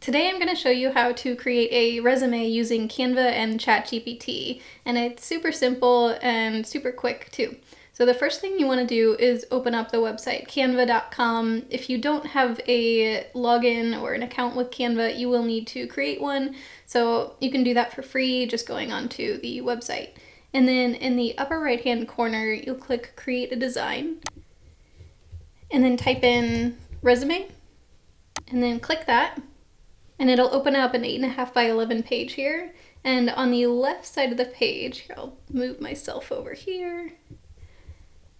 Today I'm going to show you how to create a resume using Canva and ChatGPT, and it's super simple and super quick too. So the first thing you want to do is open up the website canva.com. If you don't have a login or an account with Canva, you will need to create one. So you can do that for free just going onto the website. And then in the upper right hand corner, you'll click Create a Design, and then type in resume, and then click that. And it'll open up an 8.5 by 11 page here. And on the left side of the page, here, I'll move myself over here.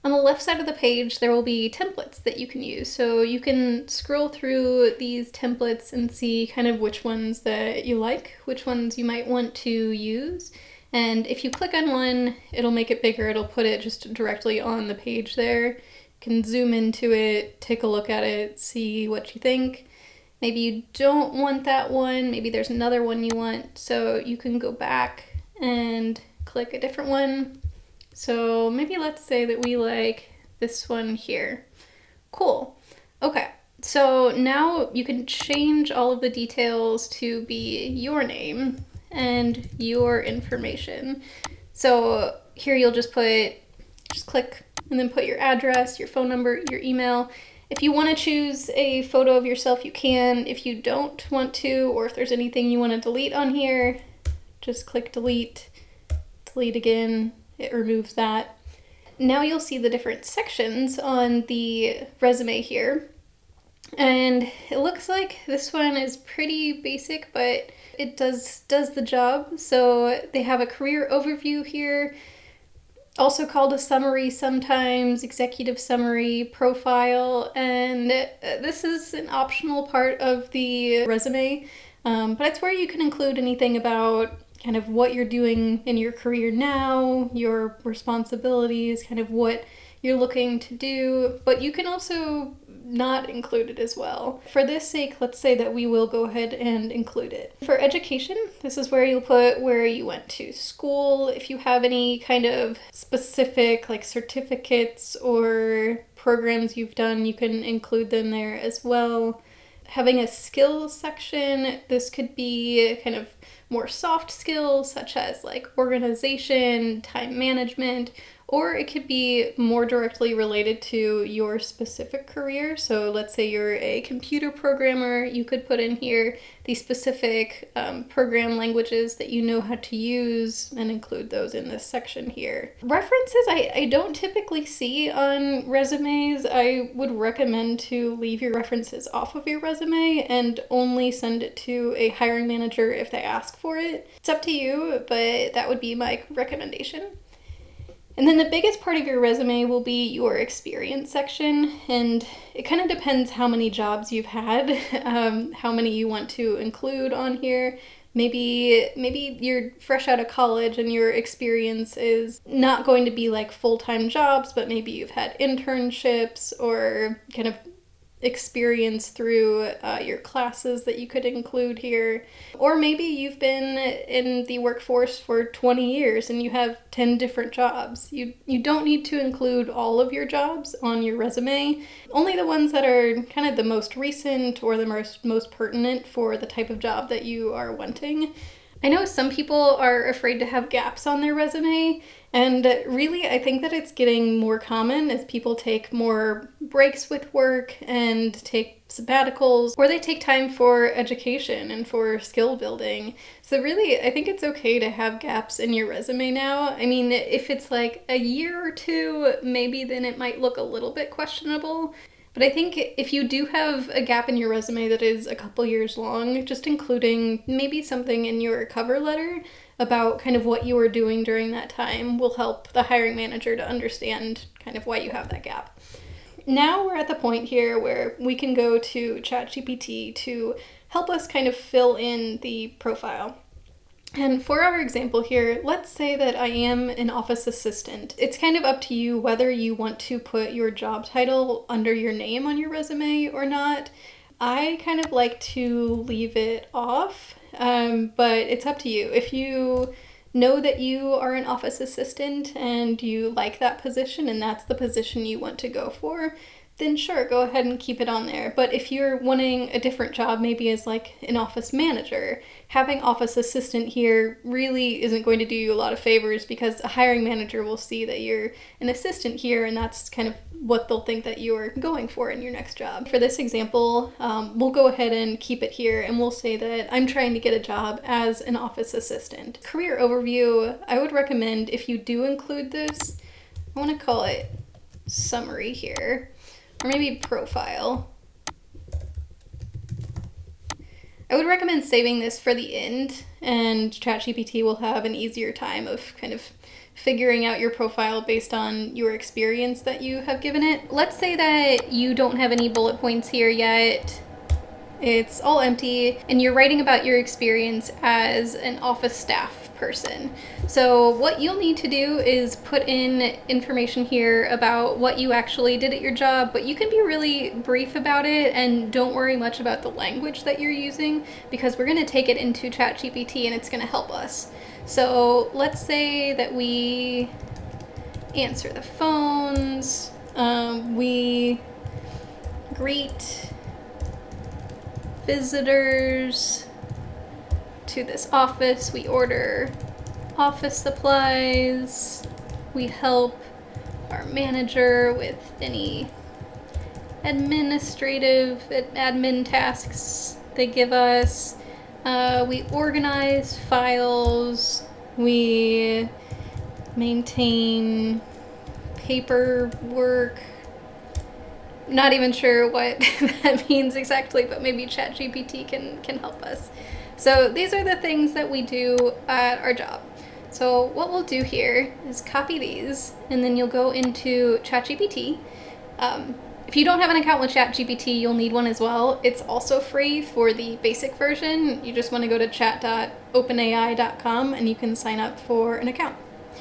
On the left side of the page, there will be templates that you can use. So you can scroll through these templates and see kind of which ones that you like, which ones you might want to use. And if you click on one, it'll make it bigger. It'll put it just directly on the page there. You can zoom into it, take a look at it, see what you think. Maybe you don't want that one, maybe there's another one you want, so you can go back and click a different one. So maybe let's say that we like this one here. Cool. Okay, so now you can change all of the details to be your name and your information. So here you'll just click and then put your address, your phone number, your email. If you want to choose a photo of yourself, you can. If you don't want to, or if there's anything you want to delete on here, just click delete, delete again, it removes that. Now you'll see the different sections on the resume here. And it looks like this one is pretty basic, but it does the job. So they have a career overview here, also called a summary sometimes, executive summary, profile, and this is an optional part of the resume, but it's where you can include anything about kind of what you're doing in your career now, your responsibilities, kind of what you're looking to do, but you can also not include it as well. For this sake, let's say that we will go ahead and include it. For education, this is where you'll put where you went to school. If you have any kind of specific like certificates or programs you've done, you can include them there as well. Having a skills section, this could be kind of more soft skills such as like organization, time management, or it could be more directly related to your specific career. So let's say you're a computer programmer, you could put in here the specific program languages that you know how to use and include those in this section here. References I don't typically see on resumes. I would recommend to leave your references off of your resume and only send it to a hiring manager if they ask for it. It's up to you, but that would be my recommendation. And then the biggest part of your resume will be your experience section, and it kind of depends how many jobs you've had, how many you want to include on here. Maybe you're fresh out of college and your experience is not going to be like full-time jobs, but maybe you've had internships or kind of experience through your classes that you could include here. Or maybe you've been in the workforce for 20 years and you have 10 different jobs. You don't need to include all of your jobs on your resume, only the ones that are kind of the most recent or the most pertinent for the type of job that you are wanting. I know some people are afraid to have gaps on their resume, and really I think that it's getting more common as people take more breaks with work and take sabbaticals, or they take time for education and for skill building. So really, I think it's okay to have gaps in your resume now. I mean, if it's like a year or two, maybe then it might look a little bit questionable. But I think if you do have a gap in your resume that is a couple years long, just including maybe something in your cover letter about kind of what you were doing during that time will help the hiring manager to understand kind of why you have that gap. Now we're at the point here where we can go to ChatGPT to help us kind of fill in the profile. And for our example here, let's say that I am an office assistant. It's kind of up to you whether you want to put your job title under your name on your resume or not. I kind of like to leave it off, but it's up to you. If you know that you are an office assistant and you like that position and that's the position you want to go for, then sure, go ahead and keep it on there. But if you're wanting a different job, maybe as like an office manager, having office assistant here really isn't going to do you a lot of favors, because a hiring manager will see that you're an assistant here, and that's kind of what they'll think that you're going for in your next job. For this example, we'll go ahead and keep it here, and we'll say that I'm trying to get a job as an office assistant. Career overview, I would recommend, if you do include this, I want to call it summary here, or maybe profile. I would recommend saving this for the end, and ChatGPT will have an easier time of kind of figuring out your profile based on your experience that you have given it. Let's say that you don't have any bullet points here yet. It's all empty, and you're writing about your experience as an office staff person. So what you'll need to do is put in information here about what you actually did at your job, but you can be really brief about it and don't worry much about the language that you're using, because we're going to take it into ChatGPT and it's going to help us. So let's say that we answer the phones, we greet visitors to this office, we order office supplies, we help our manager with any administrative admin tasks they give us, we organize files, we maintain paperwork. Not even sure what that means exactly, but maybe ChatGPT can help us. So these are the things that we do at our job. So what we'll do here is copy these, and then you'll go into ChatGPT. If you don't have an account with ChatGPT, you'll need one as well. It's also free for the basic version. You just want to go to chat.openai.com and you can sign up for an account.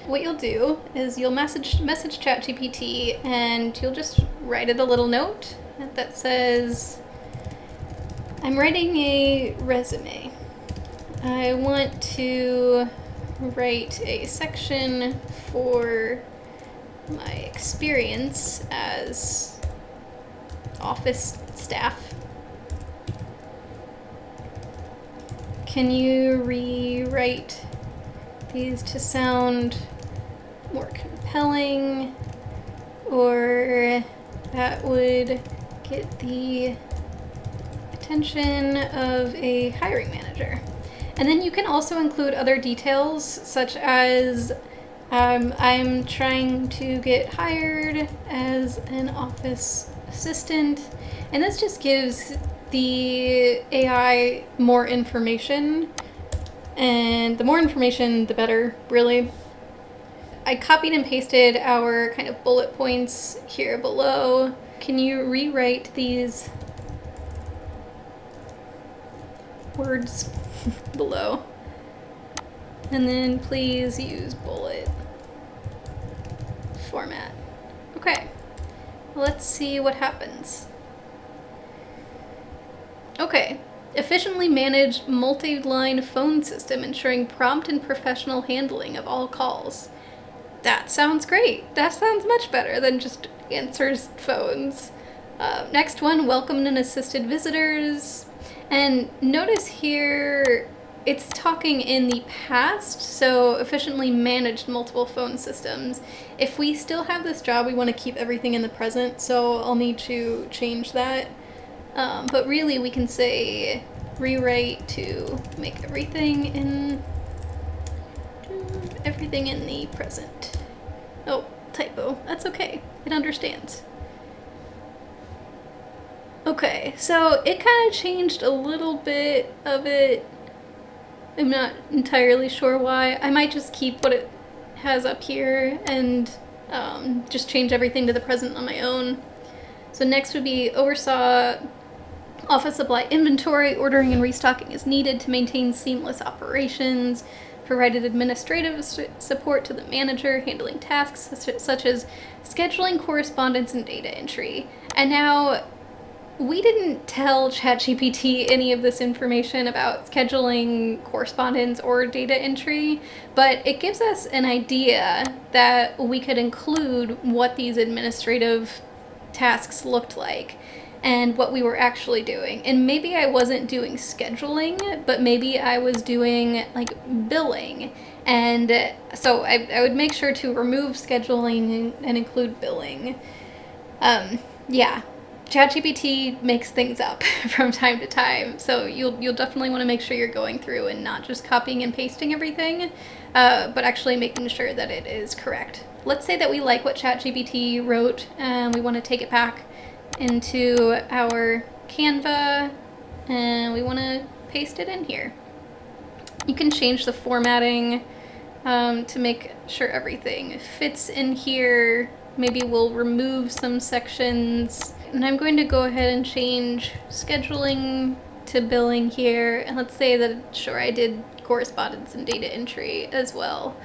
What you'll do is you'll message ChatGPT, and you'll just write it a little note that says, I'm writing a resume. I want to write a section for my experience as office staff. Can you rewrite these to sound more compelling, or that would get the attention of a hiring manager? And then you can also include other details, such as I'm trying to get hired as an office assistant, and this just gives the AI more information, and the more information the better, really. I copied and pasted our kind of bullet points here below. Can you rewrite these words below? And then please use bullet format. Okay, let's see what happens. Okay, efficiently manage multi-line phone system, ensuring prompt and professional handling of all calls. That sounds great. That sounds much better than just answers phones. Next one, welcomed and assisted visitors. And notice here, it's talking in the past, so efficiently managed multiple phone systems. If we still have this job, we want to keep everything in the present, so I'll need to change that. But really, we can say rewrite to make everything in the present. Oh, typo. That's okay. It understands. Okay, so it kind of changed a little bit of it. I'm not entirely sure why. I might just keep what it has up here and just change everything to the present on my own. So next would be oversaw office supply inventory, ordering and restocking as needed to maintain seamless operations, provided administrative support to the manager, handling tasks such as scheduling, correspondence, and data entry. And now, we didn't tell ChatGPT any of this information about scheduling, correspondence, or data entry, but it gives us an idea that we could include what these administrative tasks looked like and what we were actually doing. And maybe I wasn't doing scheduling, but maybe I was doing like billing. And so I would make sure to remove scheduling and include billing. Yeah, ChatGPT makes things up from time to time, so you'll definitely want to make sure you're going through and not just copying and pasting everything, but actually making sure that it is correct. Let's say that we like what ChatGPT wrote and we want to take it back into our Canva and we want to paste it in here. You can change the formatting to make sure everything fits in here. Maybe we'll remove some sections. And I'm going to go ahead and change scheduling to billing here. And let's say that, sure, I did correspondence and data entry as well.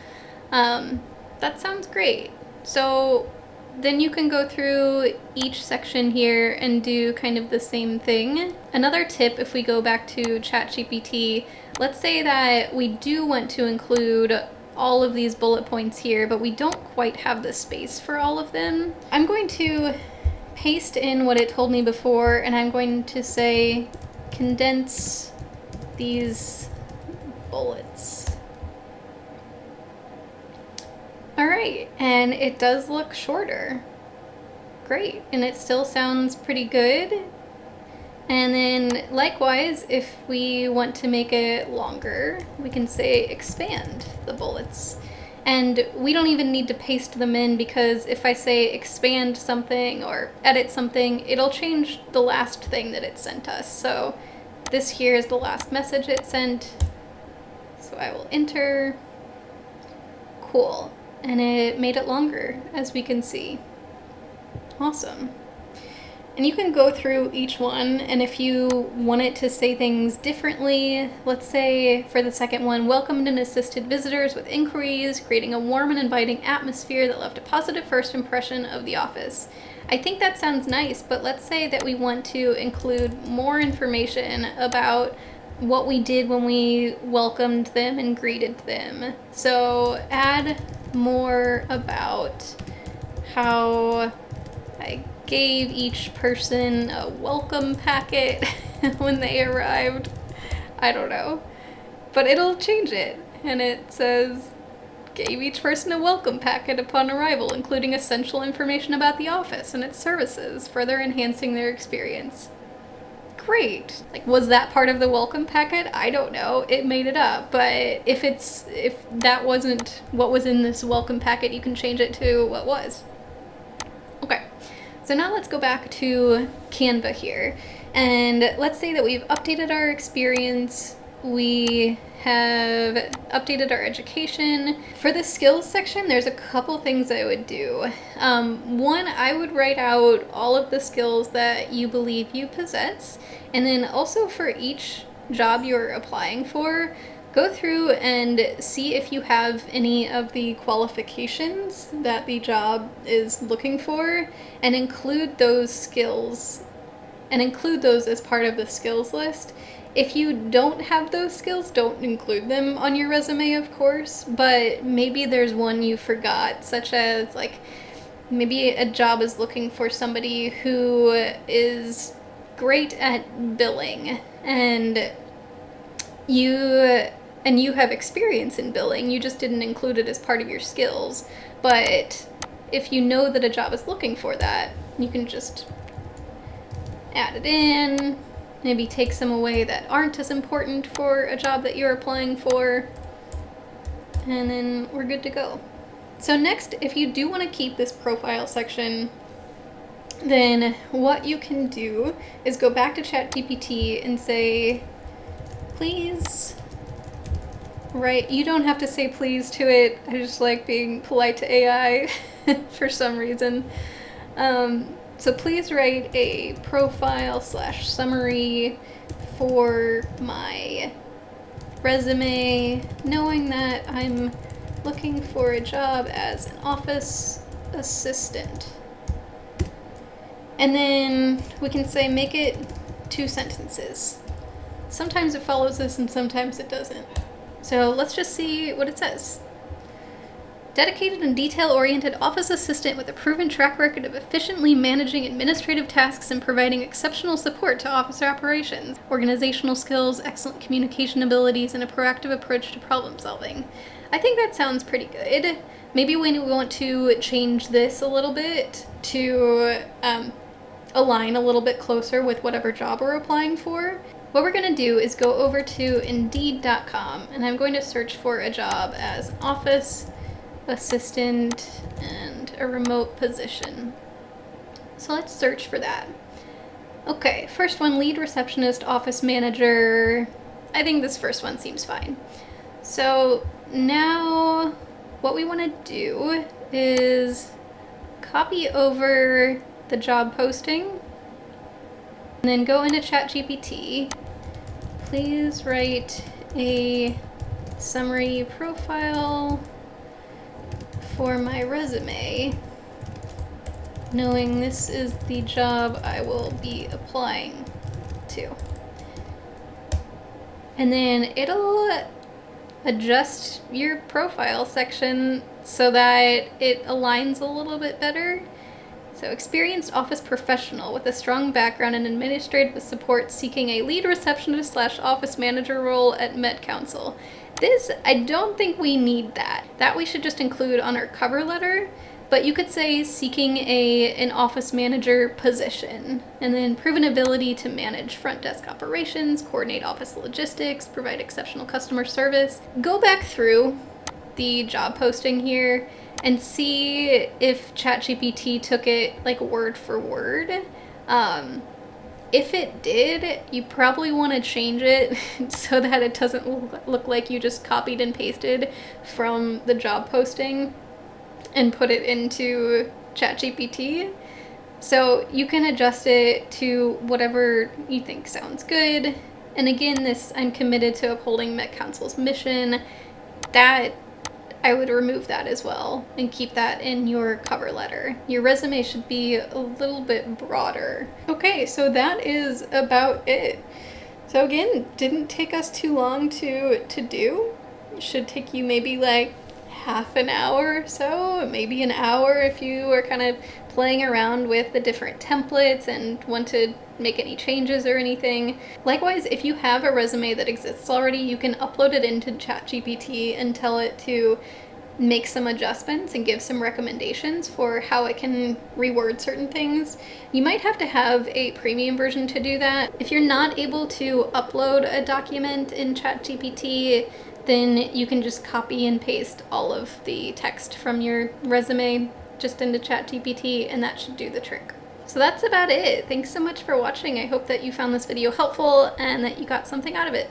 That sounds great. So then you can go through each section here and do kind of the same thing. Another tip, if we go back to ChatGPT, let's say that we do want to include all of these bullet points here, but we don't quite have the space for all of them. I'm going to paste in what it told me before, and I'm going to say condense these bullets. All right, and it does look shorter. Great, and it still sounds pretty good. And then likewise, if we want to make it longer, we can say expand the bullets. And we don't even need to paste them in, because if I say expand something or edit something, it'll change the last thing that it sent us. So this here is the last message it sent. So I will enter. Cool. And it made it longer, as we can see. Awesome. And you can go through each one, and if you want it to say things differently, let's say for the second one, welcomed and assisted visitors with inquiries, creating a warm and inviting atmosphere that left a positive first impression of the office. I think that sounds nice, but let's say that we want to include more information about what we did when we welcomed them and greeted them. So add more about how I gave each person a welcome packet when they arrived. I don't know. But it'll change it. And it says, gave each person a welcome packet upon arrival, including essential information about the office and its services, further enhancing their experience. Great. Like, was that part of the welcome packet? I don't know. It made it up. But if that wasn't what was in this welcome packet, you can change it to what was. Okay. So now let's go back to Canva here, and let's say that we've updated our experience, we have updated our education. For the skills section, there's a couple things I would do. One, I would write out all of the skills that you believe you possess, and then also for each job you're applying for, go through and see if you have any of the qualifications that the job is looking for, and include those skills, and include those as part of the skills list. If you don't have those skills, don't include them on your resume, of course, but maybe there's one you forgot, such as like maybe a job is looking for somebody who is great at billing, and you have experience in billing, you just didn't include it as part of your skills. But if you know that a job is looking for that, you can just add it in, maybe take some away that aren't as important for a job that you're applying for, and then we're good to go. So next, if you do want to keep this profile section, then what you can do is go back to ChatGPT and say, please write, you don't have to say please to it, I just like being polite to AI for some reason. So please write a profile/summary for my resume, knowing that I'm looking for a job as an office assistant. And then we can say make it 2 sentences. Sometimes it follows this and sometimes it doesn't. So let's just see what it says. Dedicated and detail-oriented office assistant with a proven track record of efficiently managing administrative tasks and providing exceptional support to office operations. Organizational skills, excellent communication abilities, and a proactive approach to problem solving. I think that sounds pretty good. Maybe we want to change this a little bit to align a little bit closer with whatever job we're applying for. What we're going to do is go over to Indeed.com, and I'm going to search for a job as office assistant and a remote position. So let's search for that. Okay, first one, lead receptionist, office manager. I think this first one seems fine. So now what we want to do is copy over the job posting and then go into ChatGPT. Please write a summary profile for my resume, knowing this is the job I will be applying to. And then it'll adjust your profile section so that it aligns a little bit better. So, experienced office professional with a strong background in administrative support seeking a lead receptionist / office manager role at Met Council. This, I don't think we need that. That we should just include on our cover letter, but you could say seeking an office manager position, and then proven ability to manage front desk operations, coordinate office logistics, provide exceptional customer service. Go back through the job posting here and see if ChatGPT took it like word for word. If it did, you probably want to change it so that it doesn't look like you just copied and pasted from the job posting and put it into ChatGPT. So you can adjust it to whatever you think sounds good. And again, I'm committed to upholding Met Council's mission. That I would remove that as well and keep that in your cover letter. Your resume should be a little bit broader. Okay, so that is about it. So again, didn't take us too long to do. It should take you maybe like half an hour or so, maybe an hour if you are kind of playing around with the different templates and want to make any changes or anything. Likewise, if you have a resume that exists already, you can upload it into ChatGPT and tell it to make some adjustments and give some recommendations for how it can reword certain things. You might have to have a premium version to do that. If you're not able to upload a document in ChatGPT, then you can just copy and paste all of the text from your resume just into ChatGPT, and that should do the trick. So that's about it. Thanks so much for watching. I hope that you found this video helpful and that you got something out of it.